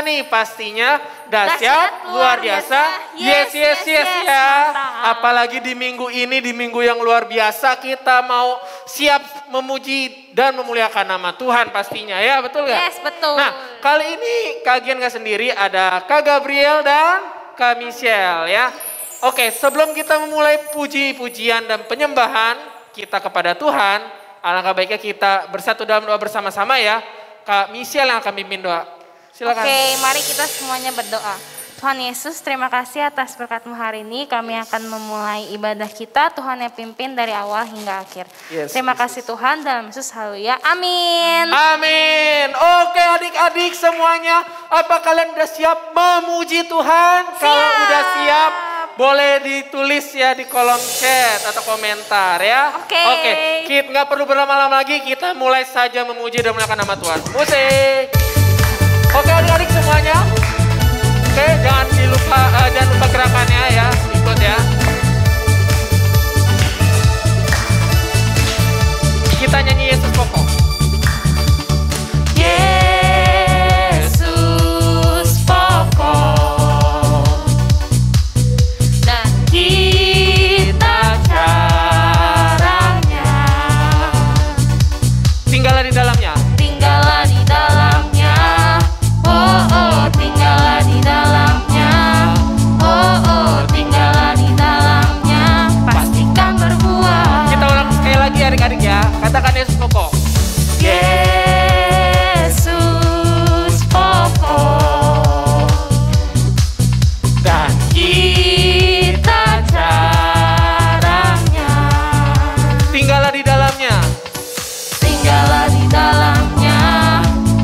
nih? Pastinya dahsyat, luar biasa. Yes ya. Mantap. Apalagi di minggu ini, di minggu yang luar biasa kita mau siap memuji dan memuliakan nama Tuhan pastinya ya, betul gak? Yes, betul. Nah, kali ini Kak Gian gak sendiri, ada Kak Gabriel dan Kak Michelle ya. Oke, sebelum kita memulai puji-pujian dan penyembahan kita kepada Tuhan, alangkah baiknya kita bersatu dalam doa bersama-sama ya. Kak Michelle yang akan pimpin doa. Silakan. Oke, mari kita semuanya berdoa. Tuhan Yesus, terima kasih atas berkat-Mu hari ini. Kami akan memulai ibadah kita. Tuhan yang pimpin dari awal hingga akhir. Yes, terima kasih Tuhan, dalam Yesus, haleluya. Amin. Amin. Oke adik-adik semuanya, apa kalian udah siap memuji Tuhan? Kalau udah siap, boleh ditulis ya di kolom chat atau komentar ya. Oke. Kita nggak perlu berlama-lama lagi, kita mulai saja memuji dan memuliakan nama Tuhan. Musik. Oke adik-adik semuanya. Oke, jangan lupa gerakannya ya, ikut ya. Kita nyanyi Yesus pokok. Yesus pokok dan kita caranya. Tinggallah di dalamnya. Tinggallah di dalamnya. Oh, tinggallah di dalamnya. Oh, tinggallah di dalamnya. Pastikan berbuah. Kita ulang sekali lagi adik-adik ya. Katakan Yesus pokok. Yesus pokok dan kita caranya. Tinggallah di dalamnya. Tinggallah di dalamnya.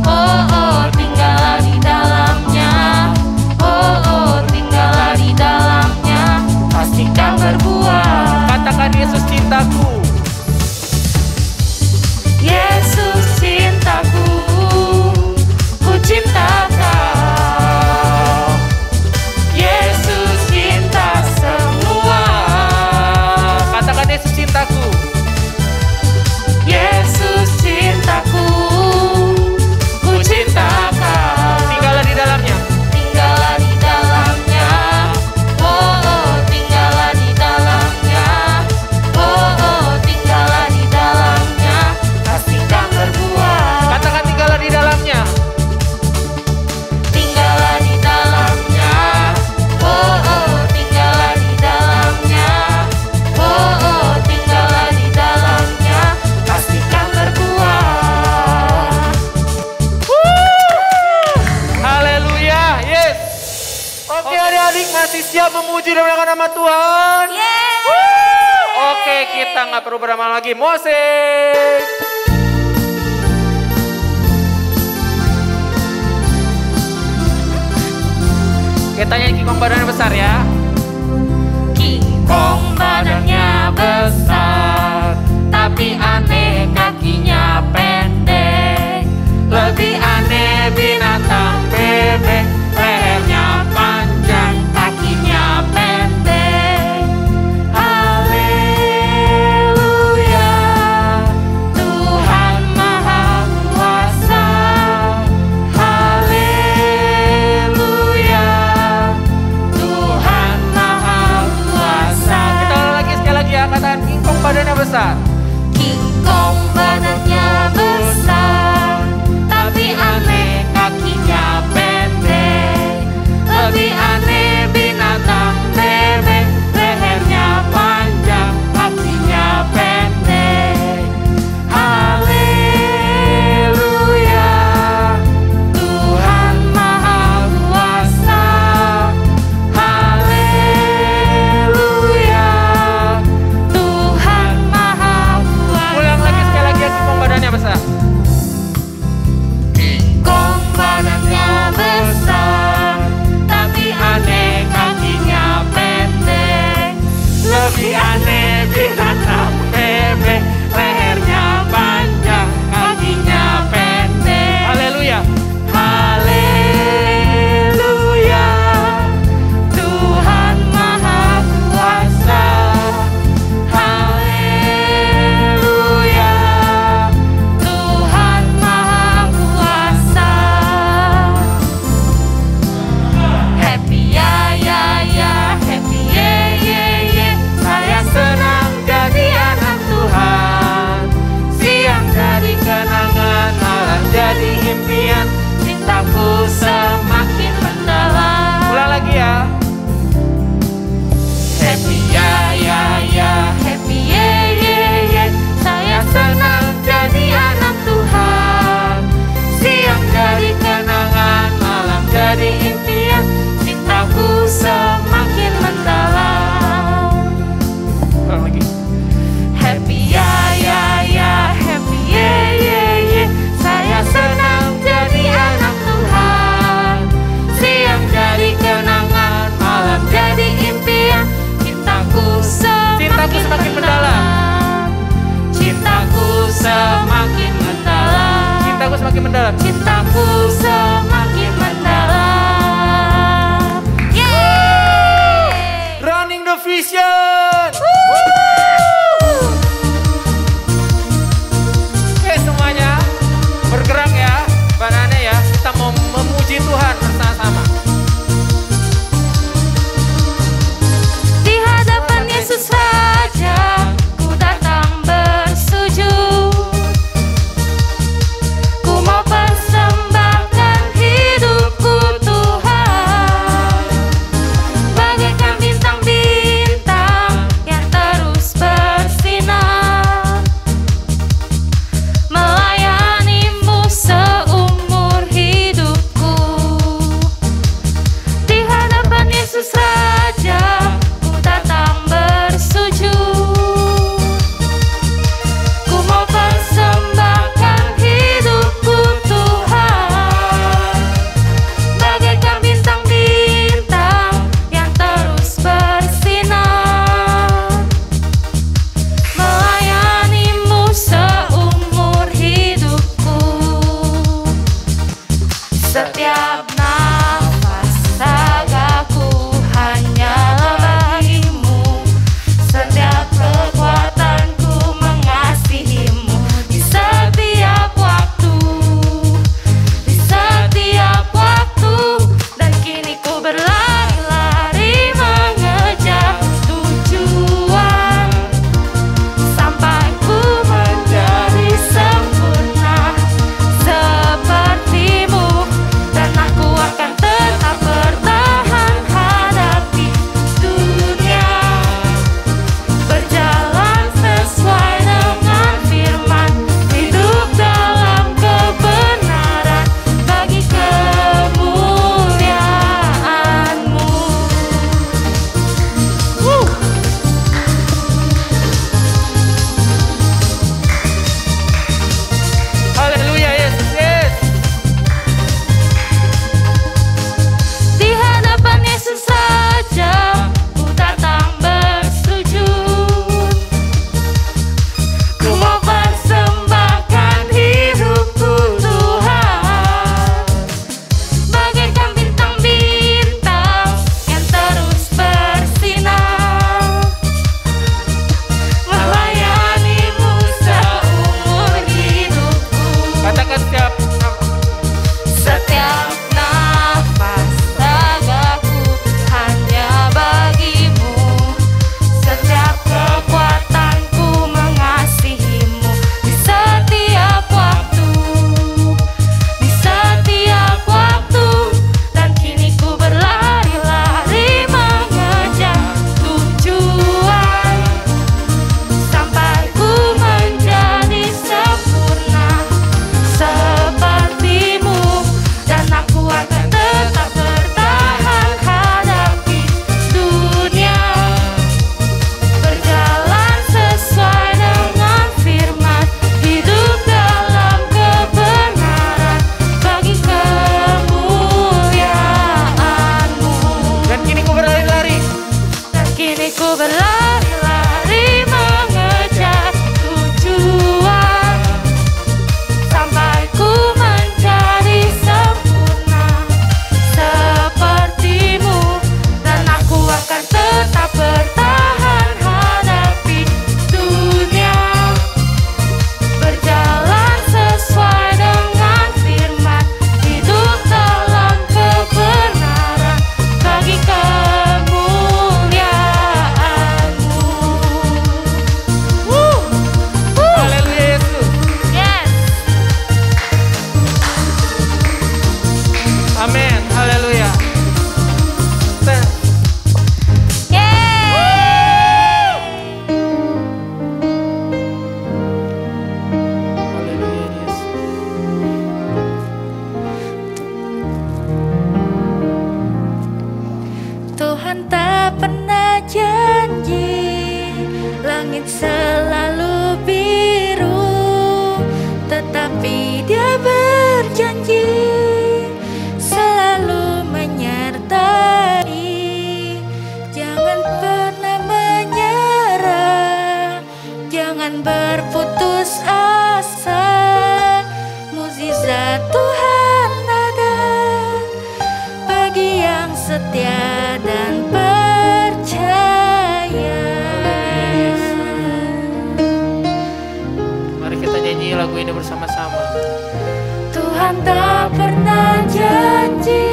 Oh, tinggallah di dalamnya. Oh, tinggallah di dalamnya. Pastikan berbuah. Katakan Yesus cintaku. Yesus cintaku, ku cinta kau. Yesus cinta semua. Katakan Yesus cintaku. Yesus cintaku, ku cinta kau. Tinggallah di dalamnya. Tinggallah di dalamnya. Oh, tinggallah di dalamnya. Oh, tinggallah di dalamnya. Pastikan berbuah. Katakan tinggallah di dalamnya. Tinggallah di dalamnya. Oh, tinggallah di dalamnya. Oh, tinggallah di dalamnya. Pastikan berbuah. Haleluya. Yes. Oke adik-adik, masih siap memuji dan memuliakan nama Tuhan? Oke, kita nggak perlu berlama lagi. Musik. Kita nyanyi Kong badannya besar ya. King Kong badannya besar, tapi aneh kakinya pendek. Lebih aneh binatang bebek, lehernya panjang, Kakinya pendek. Haleluya, Tuhan Maha Kuasa. Haleluya, Tuhan Maha Kuasa. Kita ulang lagi sekali lagi ya, katakan King Kong badannya besar. King semakin mendalam. cintaku semakin mendalam. Yeay! Running the Vision. Oke semuanya bergerak ya, Mbak Nane ya. Kita mau memuji Tuhan bersama-sama. Di hadapan Yesus Raja, ku datang bersujud. Ku mau persembahkan hidupku Tuhan, bagaikan bintang-bintang yang terus bersinar, melayanimu seumur hidupku. Di hadapan Yesus Raja, ku datang bersujud. Ku mau persembahkan hidupku Tuhan, bagaikan bintang-bintang yang terus bersinar, melayanimu seumur hidupku. Setiap nafas ragaku hanyalah bagimu, setiap kekuatanku mengasihimu. Di setiap waktu, di setiap waktu, dan kini ku berlari-lari mengejar tujuan, sampai ku menjadi sempurna sepertimu. Dan aku akan tetap bertahan hadapi dunia, berjalan sesuai dengan firman, hidup dalam kebenaran bagi kemuliaan-Mu. Haleluya Yesus. Yes. Di hadapan Yesus Raja, ku datang bersujud. Ku mau persembahkan hidupku Tuhan, bagaikan bintang-bintang yang terus bersinar, melayanimu seumur hidupku. Katakan Setiap nafas ragaku hanya bagimu, setiap kekuatanku mengasihimu. Di setiap waktu, di setiap waktu, dan kini ku berlari-lari mengejar tujuan, sampai ku menjadi sempurna sepertimu. Dan aku akan tetap bertahan hadapi dunia, berjalan sesuai dengan firman, hidup dalam kebenaran bagi kemuliaan-Mu. dan kini ku berlari-lari. Dan kini ku berlari-lari mengejar tujuan, sampai ku menjadi sempurna sepertimu. Dan aku akan tetap bertahan hadapi dunia, berjalan sesuai dengan firman, hidup dalam kebenaran bagi kemuliaan-Mu. Haleluya Yesus. Yes. Amin. Haleluya. Yeay. Haleluya Yesus. Tuhan tak pernah janji langit selalu biru, tetapi Dia berjanji selalu menyertai. Jangan pernah menyerah, jangan berputus asa. Mukjizat bersama-sama. Tuhan tak pernah janji,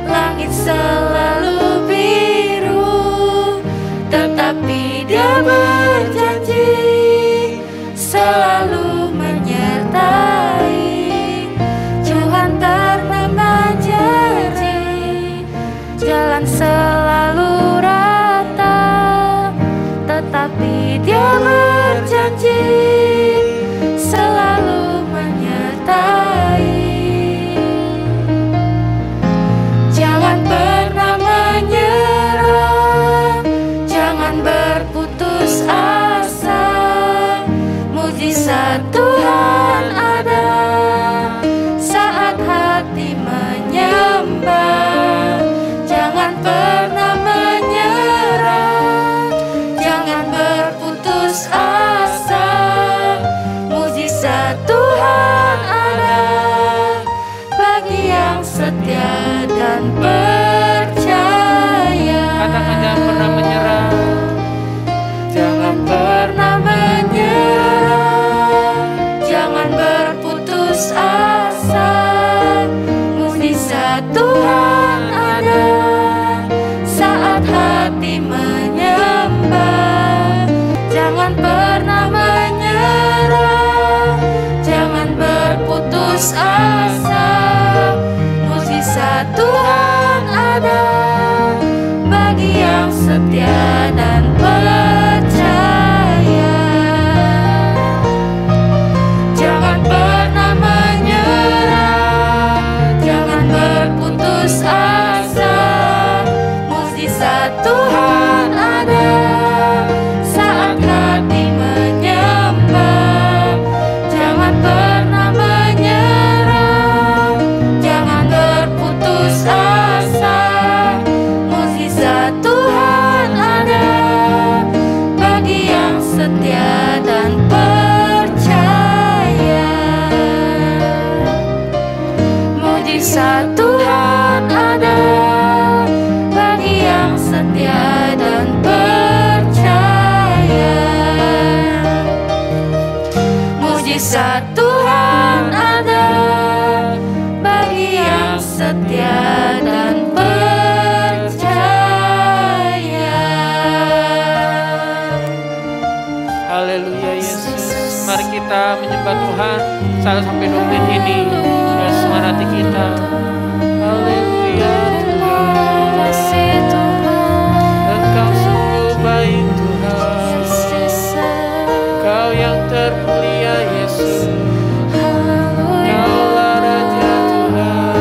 langit selalu biru, tetapi Dia berjanji selalu menyertai. Tuhan tak pernah janji, jalan selalu rata, tetapi Dia berjanji selalu menyertai. Jangan pernah menyerah, jangan berputus asa. Mujizat Tuhan ada saat hati menyembah. Jangan pernah menyerah, jangan berputus asa. Mujizat Tuhan ada bagi yang setia dan percaya. Katakan jangan pernah menyerah. Jangan pernah menyerah, jangan berputus asa. Mujizat Tuhan ada saat hati menyembah. Jangan pernah menyerah, jangan berputus asa. Mujizat Tuhan ada bagi yang setia dan percaya. Jangan pernah menyerah, jangan berputus asa. Mujizat Tuhan ada saat hati menyembah. Jangan pernah menyerah, jangan berputus asa. Mujizat Tuhan ada bagi yang setia dan percaya. Mujizat Tuhan ada bagi yang setia dan percaya. Mujizat Tuhan ada bagi yang setia dan percaya. Haleluya Yesus. Mari kita menyembah Tuhan 1-2 menit ini. Biar semangat hati kita. Haleluya Tuhan. Engkau sungguh baik Tuhan. Kau yang termulia Yesus. Kaulah Raja Tuhan.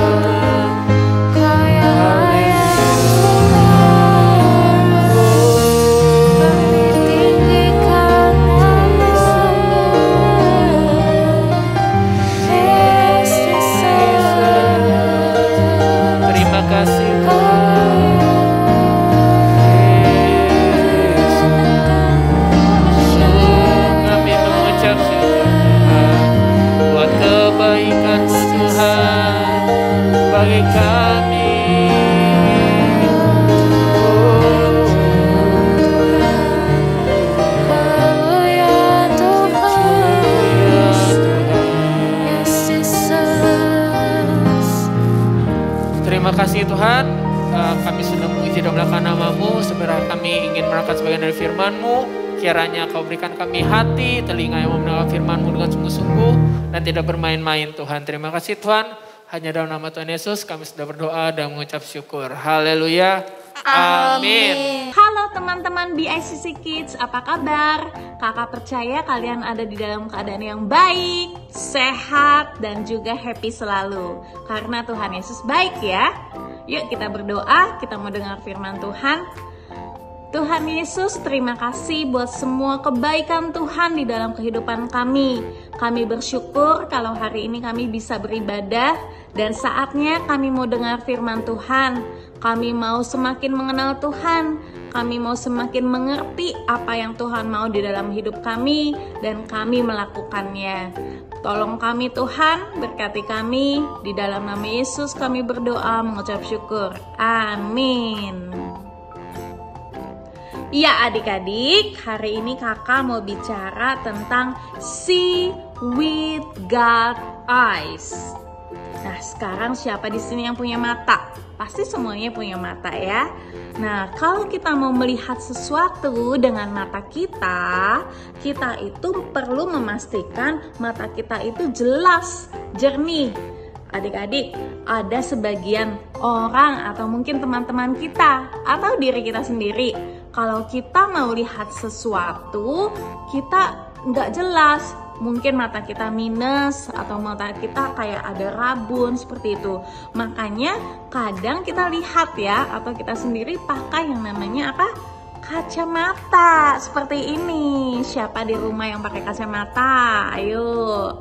Terima kasih kami mengucap syukur Tuhan buat kebaikan-Mu Tuhan bagi kami. Terima kasih Tuhan, kami sudah menguji dan melakukan nama-Mu. Sebenarnya kami ingin melakukan sebagian dari firman-Mu. Kiranya Kau berikan kami hati, telinga yang mau mendengar firman-Mu dengan sungguh-sungguh dan tidak bermain-main Tuhan. Terima kasih Tuhan, hanya dalam nama Tuhan Yesus kami sudah berdoa dan mengucap syukur. Haleluya. Amin. Halo teman-teman BICC Kids, apa kabar? Kakak percaya kalian ada di dalam keadaan yang baik, sehat, dan juga happy selalu. Karena Tuhan Yesus baik ya. Yuk kita berdoa, kita mau dengar firman Tuhan. Tuhan Yesus, terima kasih buat semua kebaikan Tuhan di dalam kehidupan kami. Kami bersyukur kalau hari ini kami bisa beribadah dan saatnya kami mau dengar firman Tuhan. Kami mau semakin mengenal Tuhan. Kami mau semakin mengerti apa yang Tuhan mau di dalam hidup kami dan kami melakukannya. Tolong kami Tuhan, berkati kami. Di dalam nama Yesus kami berdoa mengucap syukur. Amin. Ya adik-adik, hari ini kakak mau bicara tentang si with God eyes. Nah, sekarang siapa di sini yang punya mata? Pasti semuanya punya mata ya. Nah, kalau kita mau melihat sesuatu dengan mata kita itu perlu memastikan mata kita itu jelas, jernih. Adik-adik, ada sebagian orang atau mungkin teman-teman kita atau diri kita sendiri, kalau kita mau lihat sesuatu, kita nggak jelas. Mungkin mata kita minus atau mata kita kayak ada rabun seperti itu. Makanya kadang kita lihat ya, atau kita sendiri pakai yang namanya apa? Kacamata seperti ini. Siapa di rumah yang pakai kacamata? Ayo.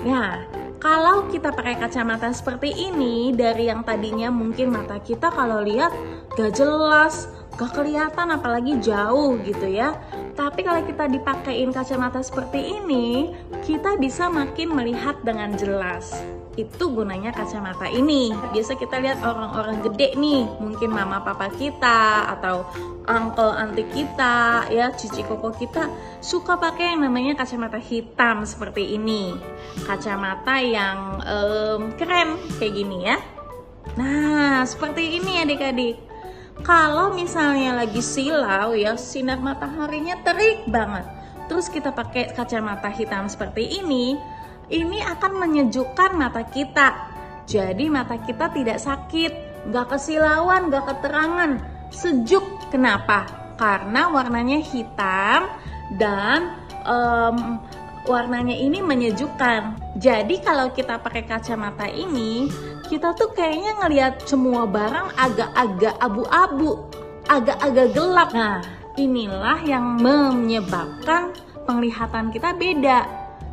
Nah, kalau kita pakai kacamata seperti ini, dari yang tadinya mungkin mata kita kalau lihat gak jelas, gak kelihatan apalagi jauh gitu ya. Tapi kalau kita dipakein kacamata seperti ini, kita bisa makin melihat dengan jelas. Itu gunanya kacamata ini. Biasa kita lihat orang-orang gede nih, mungkin mama papa kita atau uncle auntie kita, ya cici koko kita suka pakai yang namanya kacamata hitam seperti ini. Kacamata yang keren kayak gini ya. Nah, seperti ini adik-adik. Kalau misalnya lagi silau ya, sinar mataharinya terik banget, terus kita pakai kacamata hitam seperti ini akan menyejukkan mata kita. Jadi mata kita tidak sakit, gak kesilauan, gak keterangan, sejuk. Kenapa? Karena warnanya hitam dan warnanya ini menyejukkan. Jadi kalau kita pakai kacamata ini, kita tuh kayaknya ngelihat semua barang agak-agak abu-abu, agak-agak gelap. Nah, inilah yang menyebabkan penglihatan kita beda.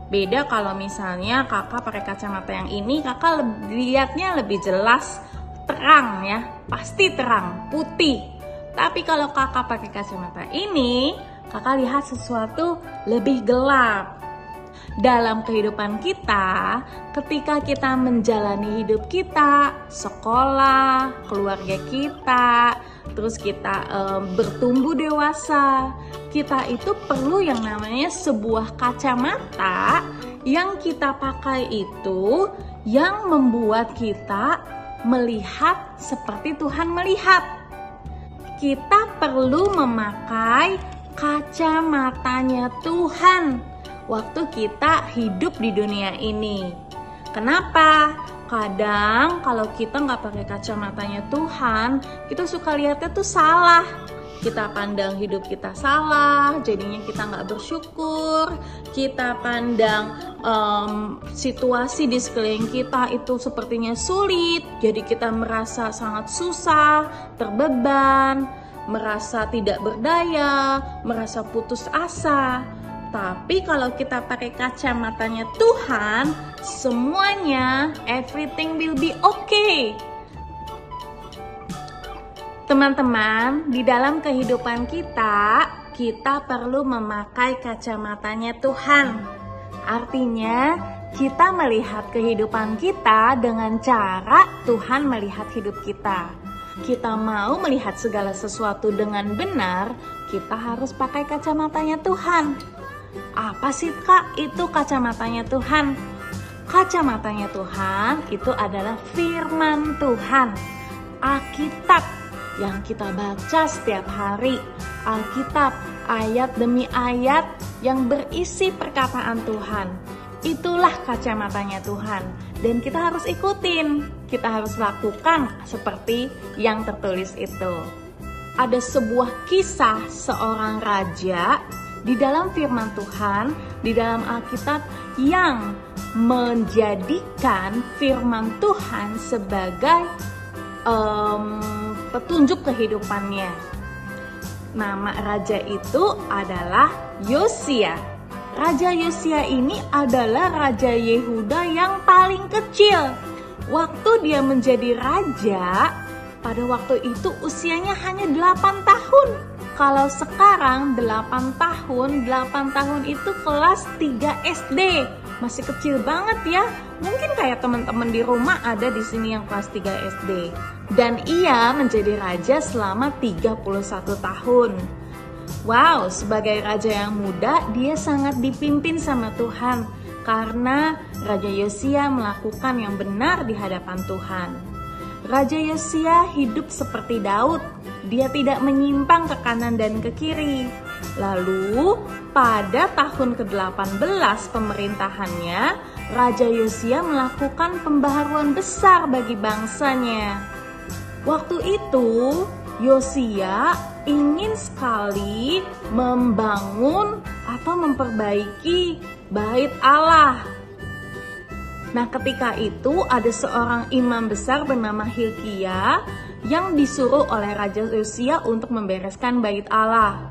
Beda kalau misalnya kakak pakai kacamata yang ini, kakak lihatnya lebih jelas, terang ya, pasti terang, putih. Tapi kalau kakak pakai kacamata ini, kakak lihat sesuatu lebih gelap. Dalam kehidupan kita, ketika kita menjalani hidup kita, sekolah, keluarga kita, terus kita bertumbuh dewasa, kita itu perlu yang namanya sebuah kacamata yang kita pakai itu yang membuat kita melihat seperti Tuhan melihat. Kita perlu memakai kacamatanya Tuhan waktu kita hidup di dunia ini. Kenapa? Kadang kalau kita nggak pakai kacamatanya Tuhan, kita suka lihatnya tuh salah. Kita pandang hidup kita salah, jadinya kita nggak bersyukur. Kita pandang situasi di sekeliling kita itu sepertinya sulit, jadi kita merasa sangat susah, terbeban, merasa tidak berdaya, merasa putus asa. Tapi kalau kita pakai kacamatanya Tuhan, semuanya, everything will be okay. Teman-teman, di dalam kehidupan kita perlu memakai kacamatanya Tuhan. Artinya, kita melihat kehidupan kita dengan cara Tuhan melihat hidup kita. Kita mau melihat segala sesuatu dengan benar, kita harus pakai kacamatanya Tuhan. Apa sih Kak itu kacamatanya Tuhan? Kacamatanya Tuhan itu adalah firman Tuhan, Alkitab yang kita baca setiap hari. Alkitab, ayat demi ayat yang berisi perkataan Tuhan. Itulah kacamatanya Tuhan, dan kita harus ikutin, kita harus lakukan seperti yang tertulis itu. Ada sebuah kisah seorang raja di dalam firman Tuhan, di dalam Alkitab, yang menjadikan firman Tuhan sebagai petunjuk kehidupannya. Nama raja itu adalah Yosia. Raja Yosia ini adalah raja Yehuda yang paling kecil. Waktu dia menjadi raja, pada waktu itu usianya hanya 8 tahun. Kalau sekarang 8 tahun itu kelas 3 SD. Masih kecil banget ya. Mungkin kayak teman-teman di rumah ada di sini yang kelas 3 SD. Dan ia menjadi raja selama 31 tahun. Wow, sebagai raja yang muda, dia sangat dipimpin sama Tuhan karena Raja Yosia melakukan yang benar di hadapan Tuhan. Raja Yosia hidup seperti Daud, dia tidak menyimpang ke kanan dan ke kiri. Lalu pada tahun ke-18 pemerintahannya, Raja Yosia melakukan pembaharuan besar bagi bangsanya. Waktu itu Yosia ingin sekali membangun atau memperbaiki bait Allah. Nah, ketika itu ada seorang imam besar bernama Hilkia yang disuruh oleh Raja Yosia untuk membereskan bait Allah.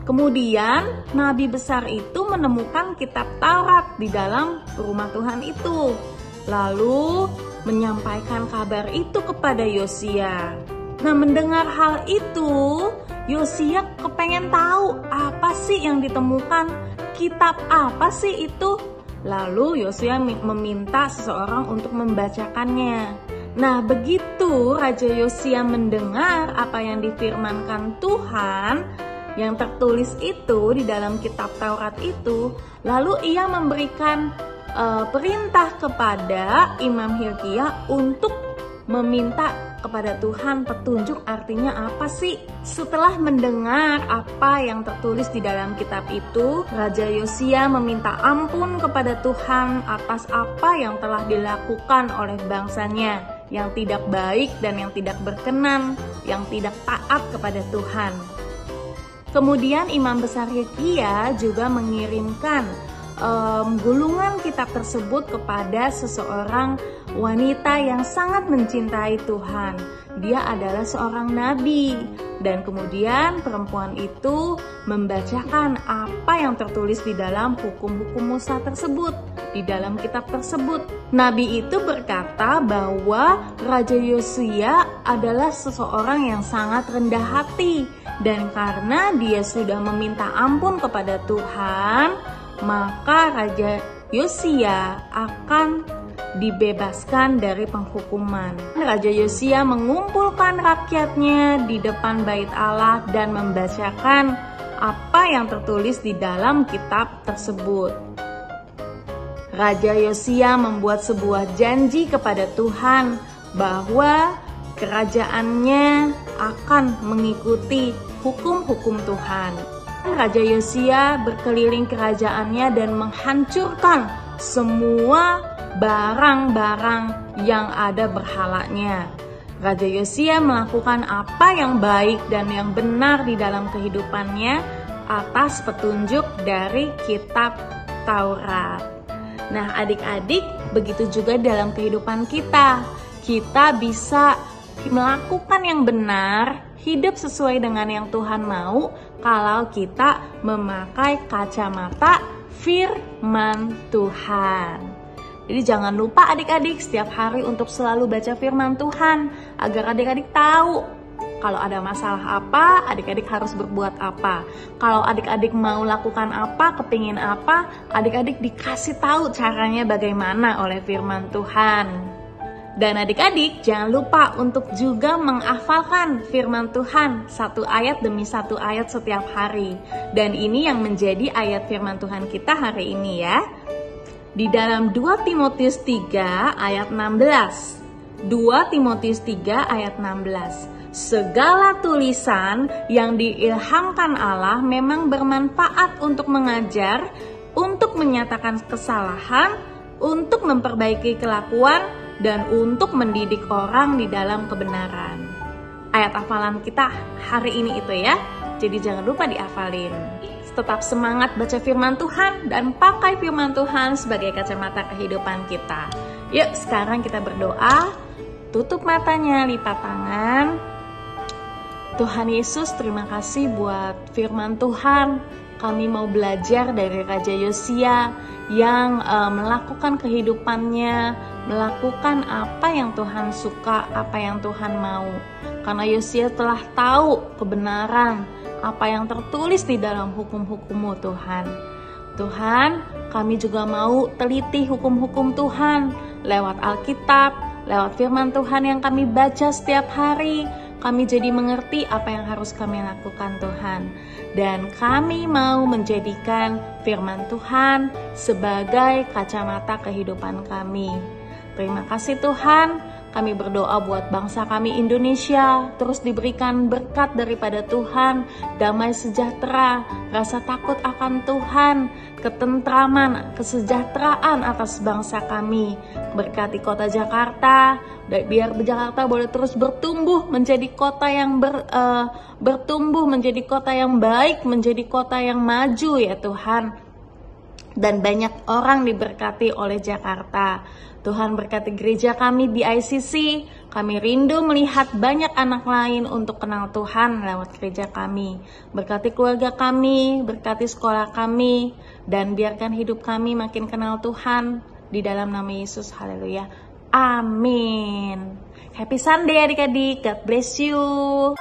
Kemudian nabi besar itu menemukan kitab Taurat di dalam rumah Tuhan itu, lalu menyampaikan kabar itu kepada Yosia. Nah, mendengar hal itu, Yosia kepengen tahu apa sih yang ditemukan, kitab apa sih itu. Lalu Yosia meminta seseorang untuk membacakannya. Nah, begitu Raja Yosia mendengar apa yang difirmankan Tuhan, yang tertulis itu di dalam kitab Taurat itu, lalu ia memberikan perintah kepada Imam Hilkia untuk meminta kepada Tuhan petunjuk artinya apa sih. Setelah mendengar apa yang tertulis di dalam kitab itu, Raja Yosia meminta ampun kepada Tuhan atas apa yang telah dilakukan oleh bangsanya yang tidak baik dan yang tidak berkenan, yang tidak taat kepada Tuhan. Kemudian Imam Besar Hilkia juga mengirimkan gulungan kitab tersebut kepada seseorang wanita yang sangat mencintai Tuhan. Dia adalah seorang nabi, dan kemudian perempuan itu membacakan apa yang tertulis di dalam hukum-hukum Musa tersebut, di dalam kitab tersebut. Nabi itu berkata bahwa Raja Yosia adalah seseorang yang sangat rendah hati, dan karena dia sudah meminta ampun kepada Tuhan, maka Raja Yosia akan dibebaskan dari penghukuman. Raja Yosia mengumpulkan rakyatnya di depan bait Allah dan membacakan apa yang tertulis di dalam kitab tersebut. Raja Yosia membuat sebuah janji kepada Tuhan bahwa kerajaannya akan mengikuti hukum-hukum Tuhan. Raja Yosia berkeliling kerajaannya dan menghancurkan semua barang-barang yang ada berhalanya. Raja Yosia melakukan apa yang baik dan yang benar di dalam kehidupannya atas petunjuk dari kitab Taurat. Nah, adik-adik, begitu juga dalam kehidupan kita. Kita bisa melakukan yang benar, hidup sesuai dengan yang Tuhan mau kalau kita memakai kacamata firman Tuhan. Jadi jangan lupa adik-adik setiap hari untuk selalu baca firman Tuhan agar adik-adik tahu kalau ada masalah apa, adik-adik harus berbuat apa. Kalau adik-adik mau lakukan apa, kepingin apa, adik-adik dikasih tahu caranya bagaimana oleh firman Tuhan. Dan adik-adik jangan lupa untuk juga menghafalkan firman Tuhan satu ayat demi satu ayat setiap hari. Dan ini yang menjadi ayat firman Tuhan kita hari ini ya. Di dalam 2 Timotius 3 ayat 16. 2 Timotius 3 ayat 16. Segala tulisan yang diilhamkan Allah memang bermanfaat untuk mengajar, untuk menyatakan kesalahan, untuk memperbaiki kelakuan, dan untuk mendidik orang di dalam kebenaran. Ayat hafalan kita hari ini itu ya. Jadi jangan lupa dihafalin. Tetap semangat baca firman Tuhan dan pakai firman Tuhan sebagai kacamata kehidupan kita. Yuk sekarang kita berdoa. Tutup matanya, lipat tangan. Tuhan Yesus, terima kasih buat firman Tuhan. Kami mau belajar dari Raja Yosia yang melakukan kehidupannya, melakukan apa yang Tuhan suka, apa yang Tuhan mau. Karena Yosia telah tahu kebenaran apa yang tertulis di dalam hukum-hukum-Mu Tuhan. Tuhan, kami juga mau teliti hukum-hukum Tuhan lewat Alkitab, lewat firman Tuhan yang kami baca setiap hari. kami jadi mengerti apa yang harus kami lakukan Tuhan. Dan kami mau menjadikan firman Tuhan sebagai kacamata kehidupan kami. Terima kasih Tuhan, kami berdoa buat bangsa kami Indonesia, terus diberikan berkat daripada Tuhan, damai sejahtera, rasa takut akan Tuhan, ketentraman, kesejahteraan atas bangsa kami. Berkati kota Jakarta, biar Jakarta boleh terus bertumbuh menjadi kota yang bertumbuh, menjadi kota yang baik, menjadi kota yang maju ya Tuhan. Dan banyak orang diberkati oleh Jakarta. Tuhan berkati gereja kami di ICC. Kami rindu melihat banyak anak lain untuk kenal Tuhan lewat gereja kami. Berkati keluarga kami, berkati sekolah kami, dan biarkan hidup kami makin kenal Tuhan. Di dalam nama Yesus, haleluya. Amin. Happy Sunday adik-adik, God bless you.